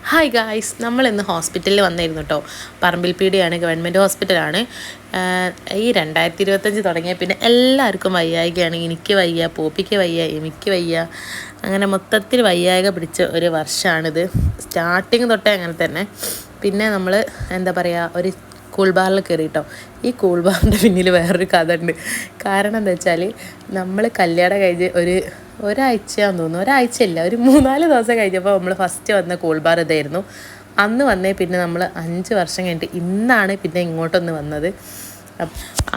Hi guys, നമ്മളിന്ന് ഹോസ്പിറ്റലിൽ വന്നിരുന്നു കേട്ടോ. പറമ്പിൽപ്പീടിയാണ്, ഗവൺമെൻറ് ഹോസ്പിറ്റലാണ്. ഈ 2025 തുടങ്ങിയ പിന്നെ എല്ലാവർക്കും വയ്യായികയാണ്. എനിക്ക് വയ്യ, പോപ്പിക്ക് വയ്യ, എനിക്ക് വയ്യ, അങ്ങനെ മൊത്തത്തിൽ വയ്യായിക പിടിച്ച ഒരു വർഷമാണിത്. സ്റ്റാർട്ടിങ് തൊട്ടേ അങ്ങനെ തന്നെ. പിന്നെ നമ്മൾ എന്താ പറയുക, ഒരു കൂൾ ബാറിൽ കയറി കേട്ടോ. ഈ കൂൾ ബാറിൻ്റെ പിന്നിൽ വേറൊരു കഥ ഉണ്ട്. കാരണം എന്താ വെച്ചാൽ നമ്മൾ കല്യാണം കഴിഞ്ഞ് ഒരാഴ്ചയാണെന്ന് തോന്നുന്നു, ഒരാഴ്ചയില്ല, ഒരു 3-4 ദിവസം കഴിഞ്ഞപ്പോൾ നമ്മൾ ഫസ്റ്റ് വന്ന കൂൾ ബാർ ഇതായിരുന്നു. അന്ന് വന്നേ പിന്നെ നമ്മൾ 5 വർഷം കഴിഞ്ഞിട്ട് ഇന്നാണ് പിന്നെ ഇങ്ങോട്ടൊന്ന് വന്നത്.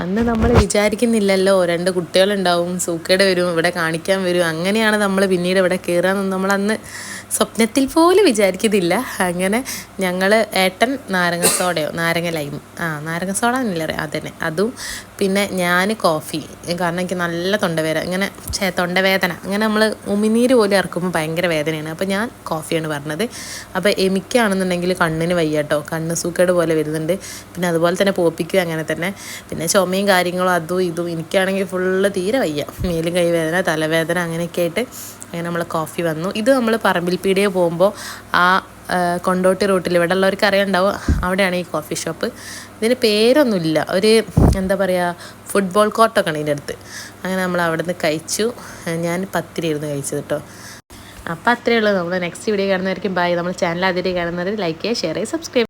അന്ന് നമ്മൾ വിചാരിക്കുന്നില്ലല്ലോ 2 കുട്ടികളുണ്ടാവും, സൂക്കേട് വരും, ഇവിടെ കാണിക്കാൻ വരും, അങ്ങനെയാണ് നമ്മൾ പിന്നീട് ഇവിടെ കയറാമെന്ന് നമ്മളന്ന് സ്വപ്നത്തിൽ പോലും വിചാരിക്കുന്നില്ല. അങ്ങനെ ഞങ്ങൾ ഏട്ടൻ നാരങ്ങ സോഡയോ നാരങ്ങ ലൈം നാരങ്ങ സോഡ എന്നില്ല അതന്നെ, അതും പിന്നെ ഞാൻ കോഫി. കാരണം എനിക്ക് നല്ല തൊണ്ടവേദന അങ്ങനെ നമ്മൾ ഉമിനീര് പോലും ഇറക്കുമ്പോൾ ഭയങ്കര വേദനയാണ്. അപ്പോൾ ഞാൻ കോഫിയാണ് പറഞ്ഞത്. അപ്പോൾ എനിക്കാണെന്നുണ്ടെങ്കിൽ കണ്ണിന് വയ്യ കേട്ടോ, കണ്ണ് സൂക്കേട് പോലെ വരുന്നുണ്ട്. പിന്നെ അതുപോലെ തന്നെ പോപ്പിക്കും അങ്ങനെ തന്നെ. പിന്നെ ചുമയും കാര്യങ്ങളും അതും ഇതും. എനിക്കാണെങ്കിൽ ഫുള്ള് തീരെ വയ്യ, മേലും കൈവേദന, തലവേദന, അങ്ങനെയൊക്കെ ആയിട്ട് അങ്ങനെ നമ്മൾ കോഫി വന്നു. ഇത് നമ്മൾ പറമ്പിൽപ്പീടിയെ പോകുമ്പോൾ ആ കൊണ്ടോട്ടി റൂട്ടിൽ ഇവിടെ ഉള്ളവർക്ക് അറിയാണ്ടാവും, അവിടെയാണ് ഈ കോഫി ഷോപ്പ്. ഇതിന് പേരൊന്നുമില്ല, ഒരു എന്താ പറയുക, ഫുട്ബോൾ കോർട്ടൊക്കെ ആണ് ഇതിൻ്റെ അടുത്ത്. അങ്ങനെ നമ്മൾ അവിടെ നിന്ന് കഴിച്ചു. ഞാൻ 10 ഇരുന്ന് കഴിച്ചത് കേട്ടോ. അപ്പോൾ അത്രയേ ഉള്ളൂ. നമ്മൾ നെക്സ്റ്റ് വീഡിയോ കാണുന്നതായിരിക്കും. ബൈ. നമ്മൾ ചാനൽ ആദ്യമായിട്ട് കാണുന്നത് ലൈക്ക് ചെയ്യുക, ഷെയർ ചെയ്യുക, സബ്സ്ക്രൈബ്.